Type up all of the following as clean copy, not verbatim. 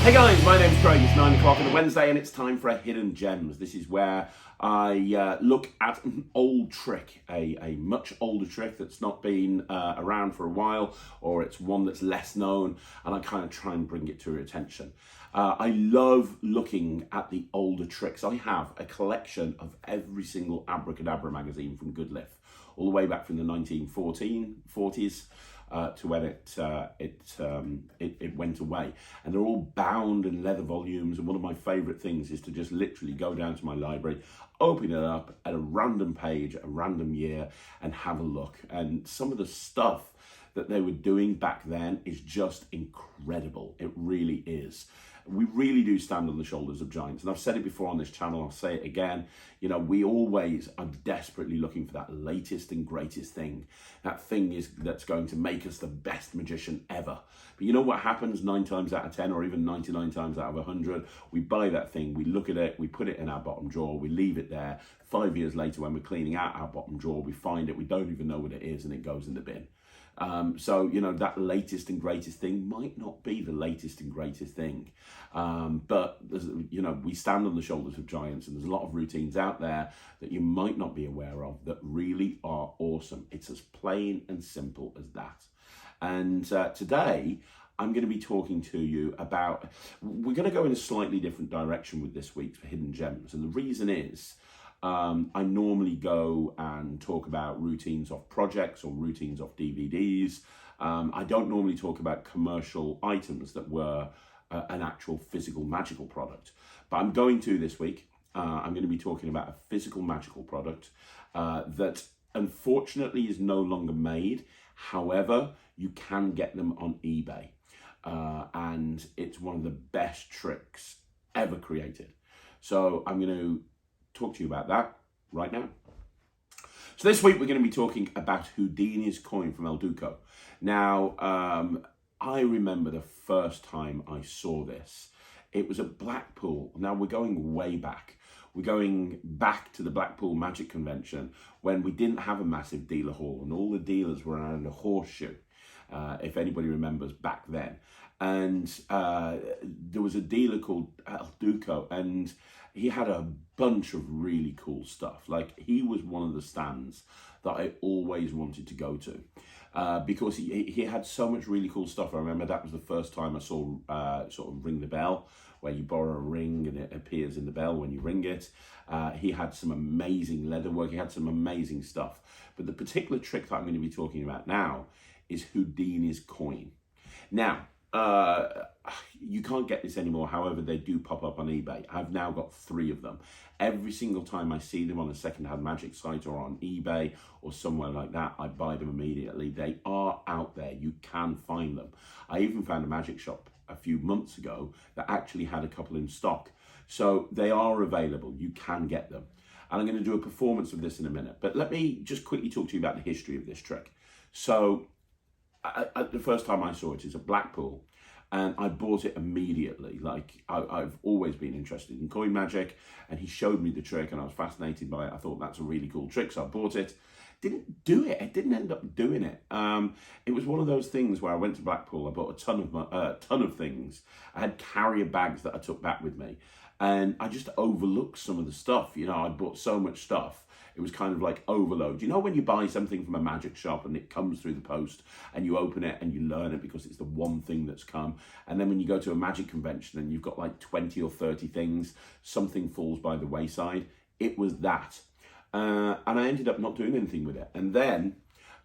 Hey guys, my name's Craig. It's 9 o'clock on a Wednesday and it's time for a Hidden Gems. This is where I look at an old trick, a much older trick that's not been around for a while, or it's one that's less known, and I kind of try and bring it to your attention. I love looking at the older tricks. I have a collection of every single Abracadabra magazine from Goodliff, all the way back from the 1940s. To when it went away, and they're all bound in leather volumes. And one of my favourite things is to just literally go down to my library, open it up at a random page, a random year, and have a look. And some of the stuff that they were doing back then is just incredible. It really is. We really do stand on the shoulders of giants. And I've said it before on this channel, I'll say it again. You know, we always are desperately looking for that latest and greatest thing. That thing that's going to make us the best magician ever. But you know what happens 9 times out of 10, or even 99 times out of 100? We buy that thing, we look at it, we put it in our bottom drawer, we leave it there. 5 years later, when we're cleaning out our bottom drawer, we find it, we don't even know what it is, and it goes in the bin. So, you know, that latest and greatest thing might not be the latest and greatest thing. But, you know, we stand on the shoulders of giants, and there's a lot of routines out there that you might not be aware of that really are awesome. It's as plain and simple as that. And today, I'm going to be talking to you about, we're going to go in a slightly different direction with this week's Hidden Gems. And the reason is, I normally go and talk about routines of projects or routines of DVDs. I don't normally talk about commercial items that were an actual physical magical product. But I'm going to this week. I'm going to be talking about a physical magical product that unfortunately is no longer made. However, you can get them on eBay. And it's one of the best tricks ever created. So I'm going to talk to you about that right now. So this week we're going to be talking about Houdini's coin from El Duco. Now, I remember the first time I saw this. It was at Blackpool. Now we're going way back. We're going back to the Blackpool Magic Convention when we didn't have a massive dealer hall and all the dealers were around a horseshoe, if anybody remembers back then. And there was a dealer called El Duco, and he had a bunch of really cool stuff. Like, he was one of the stands that I always wanted to go to because he had so much really cool stuff. I remember that was the first time I saw sort of Ring the Bell, where you borrow a ring and it appears in the bell when you ring it. He had some amazing leather work. He had some amazing stuff. But the particular trick that I'm going to be talking about now is Houdini's coin. Now, you can't get this anymore. However, they do pop up on eBay. I've now got 3 of them. Every single time I see them on a secondhand magic site or on eBay or somewhere like that, I buy them immediately. They are out there. You can find them. I even found a magic shop a few months ago that actually had a couple in stock. So they are available. You can get them. And I'm going to do a performance of this in a minute. But let me just quickly talk to you about the history of this trick. So the first time I saw it is at Blackpool, and I bought it immediately. Like, I've always been interested in coin magic, and he showed me the trick and I was fascinated by it. I thought that's a really cool trick, so I bought it. Didn't do it. I didn't end up doing it. It was one of those things where I went to Blackpool, I bought a ton of things. I had carrier bags that I took back with me, and I just overlooked some of the stuff. You know, I bought so much stuff. It was kind of like overload. You know, when you buy something from a magic shop and it comes through the post and you open it and you learn it because it's the one thing that's come. And then when you go to a magic convention and you've got like 20 or 30 things, something falls by the wayside. It was that. And I ended up not doing anything with it. And then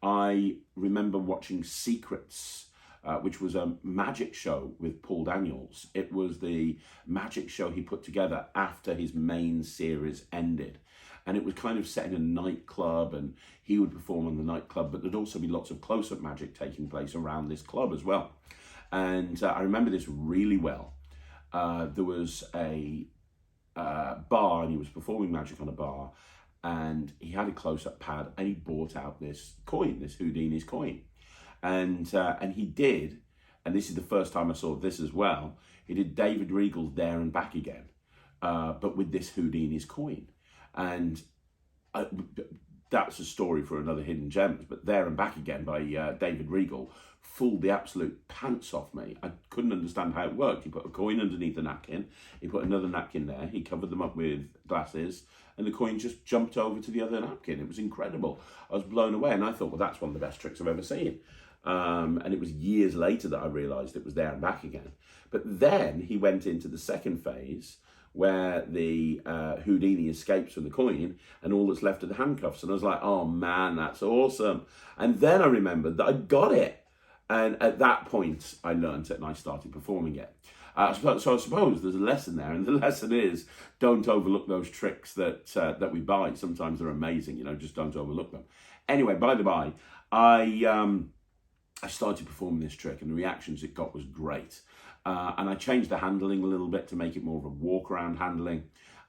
I remember watching Secrets, which was a magic show with Paul Daniels. It was the magic show he put together after his main series ended. And it was kind of set in a nightclub, and he would perform on the nightclub, but there'd also be lots of close-up magic taking place around this club as well. And I remember this really well. There was a bar, and he was performing magic on a bar, and he had a close-up pad, and he brought out this coin, this Houdini's coin. And he did, and this is the first time I saw this as well, he did David Regal's There and Back Again, but with this Houdini's coin. And that's a story for another Hidden Gems. But There and Back Again by David Regal fooled the absolute pants off me. I couldn't understand how it worked. He put a coin underneath the napkin, he put another napkin there, he covered them up with glasses, and the coin just jumped over to the other napkin. It was incredible. I was blown away, and I thought, well, that's one of the best tricks I've ever seen. And it was years later that I realised it was There and Back Again. But then he went into the second phase, where the Houdini escapes from the coin and all that's left are the handcuffs. And I was like, oh man, that's awesome. And then I remembered that I got it. And at that point, I learned it and I started performing it. So I suppose there's a lesson there. And the lesson is, don't overlook those tricks that we buy. Sometimes they're amazing, you know, just don't overlook them. Anyway, by the by, I started performing this trick and the reactions it got was great. And I changed the handling a little bit to make it more of a walk around handling.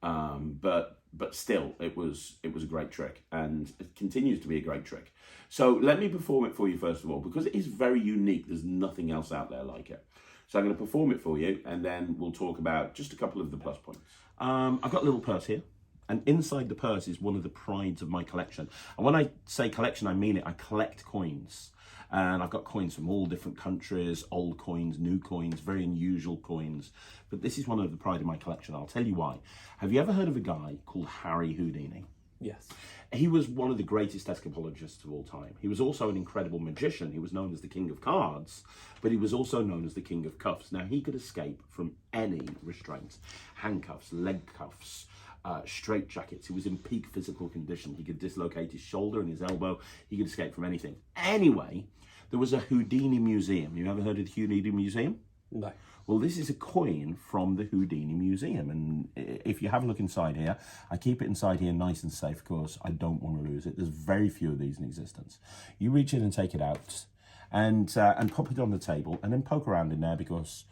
But still, it was a great trick, and it continues to be a great trick. So let me perform it for you first of all, because it is very unique. There's nothing else out there like it. So I'm going to perform it for you, and then we'll talk about just a couple of the plus points. I've got a little purse here, and inside the purse is one of the prides of my collection. And when I say collection, I mean it. I collect coins. And I've got coins from all different countries, old coins, new coins, very unusual coins. But this is one of the pride of my collection. I'll tell you why. Have you ever heard of a guy called Harry Houdini? Yes. He was one of the greatest escapologists of all time. He was also an incredible magician. He was known as the King of Cards, but he was also known as the King of Cuffs. Now, he could escape from any restraints: handcuffs, leg cuffs, straitjackets. He was in peak physical condition. He could dislocate his shoulder and his elbow. He could escape from anything. Anyway, there was a Houdini Museum. You ever heard of the Houdini Museum? No. Well, this is a coin from the Houdini Museum. And if you have a look inside here, I keep it inside here nice and safe because I don't want to lose it. There's very few of these in existence. You reach in and take it out and pop it on the table and then poke around in there because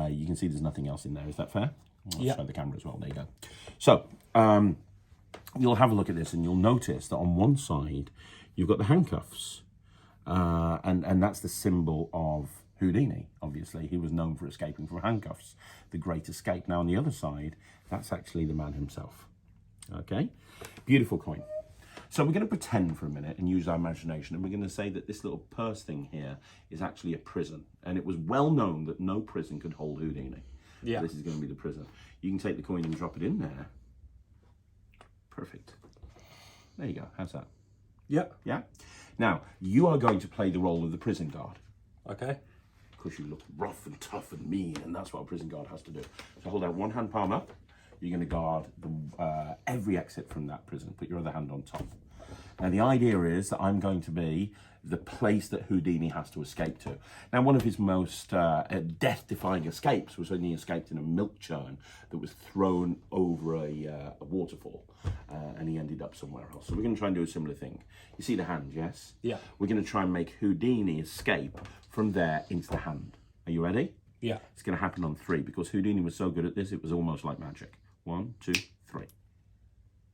you can see there's nothing else in there. Is that fair? I'll show the camera as well. There you go. So you'll have a look at this and you'll notice that on one side, you've got the handcuffs. And that's the symbol of Houdini. Obviously, he was known for escaping from handcuffs, the great escape. Now, on the other side, that's actually the man himself. Okay, beautiful coin. So we're going to pretend for a minute and use our imagination, and we're going to say that this little purse thing here is actually a prison. And it was well known that no prison could hold Houdini. Yeah. So this is going to be the prison. You can take the coin and drop it in there. Perfect. There you go. How's that? Yep. Yeah? Now, you are going to play the role of the prison guard. Okay. Because you look rough and tough and mean, and that's what a prison guard has to do. So hold out one hand palm up. You're going to guard every exit from that prison. Put your other hand on top. Now, the idea is that I'm going to be the place that Houdini has to escape to. Now, one of his most death-defying escapes was when he escaped in a milk churn that was thrown over a waterfall, and he ended up somewhere else. So we're going to try and do a similar thing. You see the hand, yes? Yeah. We're going to try and make Houdini escape from there into the hand. Are you ready? Yeah. It's going to happen on 3 because Houdini was so good at this, it was almost like magic. 1, 2, 3. If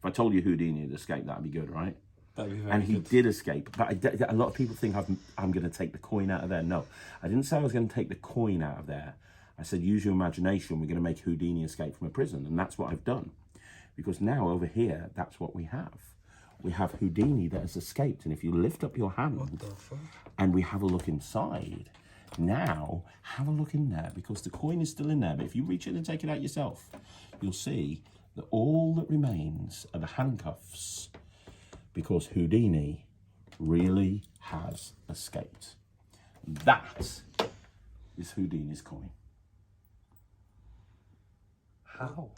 I told you Houdini had escaped, that'd be good, right? That'd be very and he good. did escape. But a lot of people think I'm going to take the coin out of there. No, I didn't say I was going to take the coin out of there. I said, use your imagination. We're going to make Houdini escape from a prison. And that's what I've done. Because now over here, that's what we have. We have Houdini that has escaped. And if you lift up your hand and we have a look inside, now have a look in there because the coin is still in there. But if you reach in and take it out yourself, you'll see that all that remains are the handcuffs because Houdini really has escaped. That is Houdini's coin. How?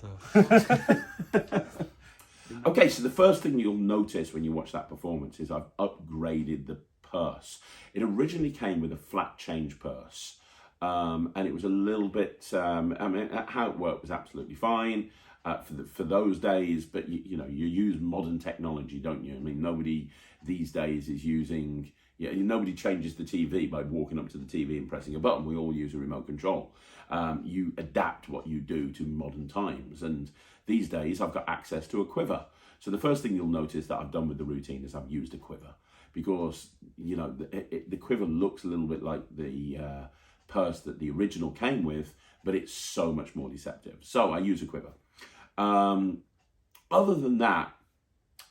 Okay, so the first thing you'll notice when you watch that performance is I've upgraded the purse. It originally came with a flat change purse, and it was a little bit, how it worked was absolutely fine for those days, but you know, you use modern technology, don't you? I mean, nobody these days is using, nobody changes the TV by walking up to the TV and pressing a button. We all use a remote control. You adapt what you do to modern times, and these days I've got access to a quiver. So the first thing you'll notice that I've done with the routine is I've used a quiver because, you know, the quiver looks a little bit like the purse that the original came with, but it's so much more deceptive. So I use a quiver. Other than that,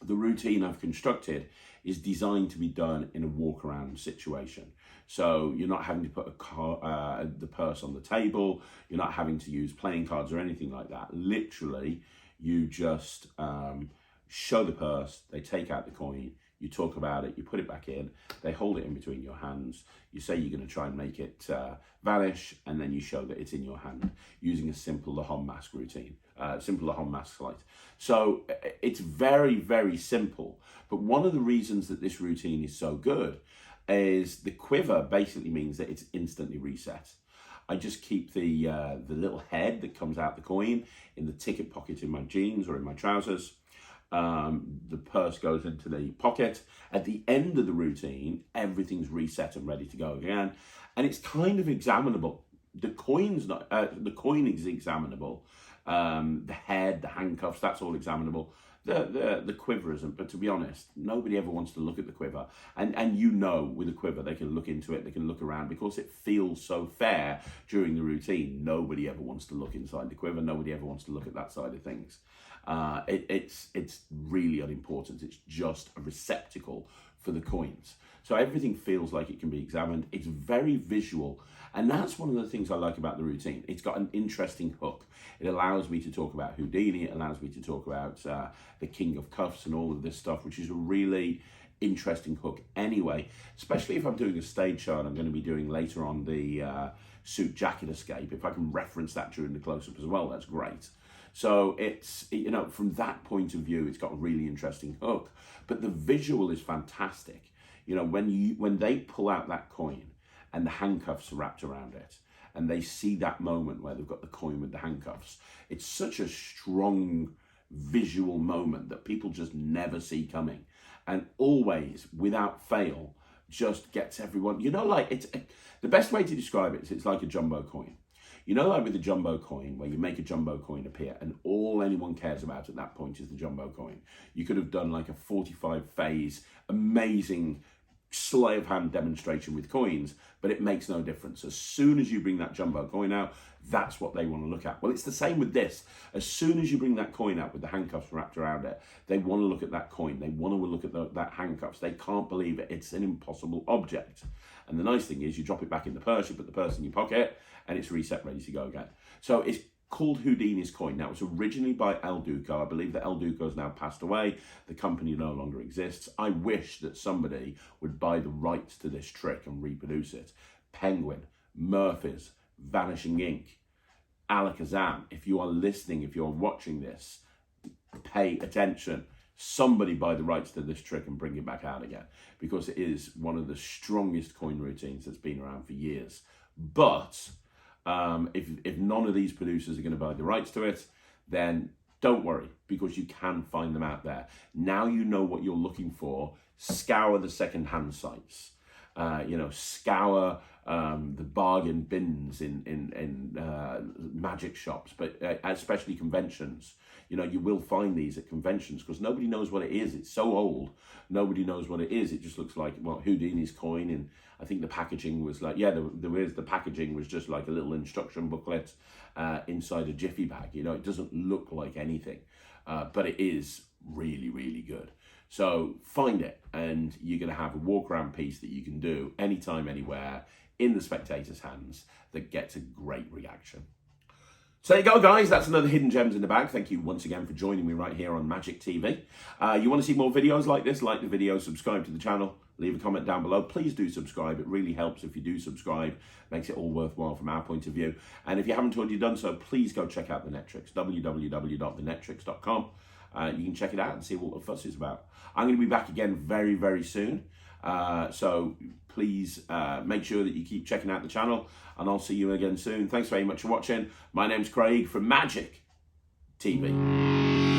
the routine I've constructed is designed to be done in a walk around situation. So you're not having to put the purse on the table, you're not having to use playing cards or anything like that. Literally, you just show the purse, they take out the coin, you talk about it, you put it back in, they hold it in between your hands, you say you're going to try and make it vanish, and then you show that it's in your hand using a simple Lahon mask routine, simple Lahon mask sleight. So it's very, very simple. But one of the reasons that this routine is so good is the quiver basically means that it's instantly reset. I just keep the little head that comes out the coin in the ticket pocket in my jeans or in my trousers. The purse goes into the pocket. At the end of the routine, everything's reset and ready to go again, and it's kind of examinable. The coin's not. The coin is examinable. The head, the handcuffs, that's all examinable. The quiver isn't. But to be honest, nobody ever wants to look at the quiver. And you know, with a quiver, they can look into it, they can look around because it feels so fair during the routine. Nobody ever wants to look inside the quiver. Nobody ever wants to look at that side of things. It's really unimportant. It's just a receptacle for the coins. So everything feels like it can be examined. It's very visual. And that's one of the things I like about the routine. It's got an interesting hook. It allows me to talk about Houdini. It allows me to talk about the King of Cuffs and all of this stuff, which is a really interesting hook anyway, especially if I'm doing a stage show, and I'm going to be doing later on the suit jacket escape. If I can reference that during the close-up as well, that's great. So it's, you know, from that point of view, it's got a really interesting hook, but the visual is fantastic. You know, when they pull out that coin and the handcuffs are wrapped around it, and they see that moment where they've got the coin with the handcuffs, it's such a strong visual moment that people just never see coming, and always, without fail, just gets everyone. You know, like the best way to describe it is it's like a jumbo coin. You know, like with a jumbo coin, where you make a jumbo coin appear and all anyone cares about at that point is the jumbo coin. You could have done like a 45 phase, amazing sleight of hand demonstration with coins, but it makes no difference. As soon as you bring that jumbo coin out, that's what they want to look at. Well, it's the same with this. As soon as you bring that coin out with the handcuffs wrapped around it, they want to look at that coin. They want to look at that handcuffs. They can't believe it. It's an impossible object. And the nice thing is you drop it back in the purse, you put the purse in your pocket, and it's reset, ready to go again. So it's called Houdini's Coin. Now, it's originally by Duco. I believe that Duco has now passed away. The company no longer exists. I wish that somebody would buy the rights to this trick and reproduce it. Penguin, Murphy's, Vanishing Ink, Alakazam. If you are listening, if you're watching this, pay attention. Somebody buy the rights to this trick and bring it back out again, because it is one of the strongest coin routines that's been around for years. But if none of these producers are going to buy the rights to it, then don't worry, because you can find them out there. Now you know what you're looking for. Scour the second-hand sites. Scour the bargain bins in magic shops, but especially conventions. You know, you will find these at conventions because nobody knows what it is. It's so old, nobody knows what it is. It just looks like, well, Houdini's Coin, and I think the packaging was like, the packaging was just like a little instruction booklet inside a jiffy bag. You know, it doesn't look like anything, but it is really, really good. So find it, and you're going to have a walk around piece that you can do anytime, anywhere, in the spectator's hands, that gets a great reaction. So there you go, guys. That's another Hidden Gems in the Bag. Thank you once again for joining me right here on Magic TV. You want to see more videos like this? Like the video, subscribe to the channel, leave a comment down below. Please do subscribe. It really helps if you do subscribe. Makes it all worthwhile from our point of view. And if you haven't already done so, please go check out the Netrix, www.thenetrix.com. You can check it out and see what the fuss is about. I'm going to be back again very, very soon. So please make sure that you keep checking out the channel, and I'll see you again soon. Thanks very much for watching. My name's Craig from Magic TV.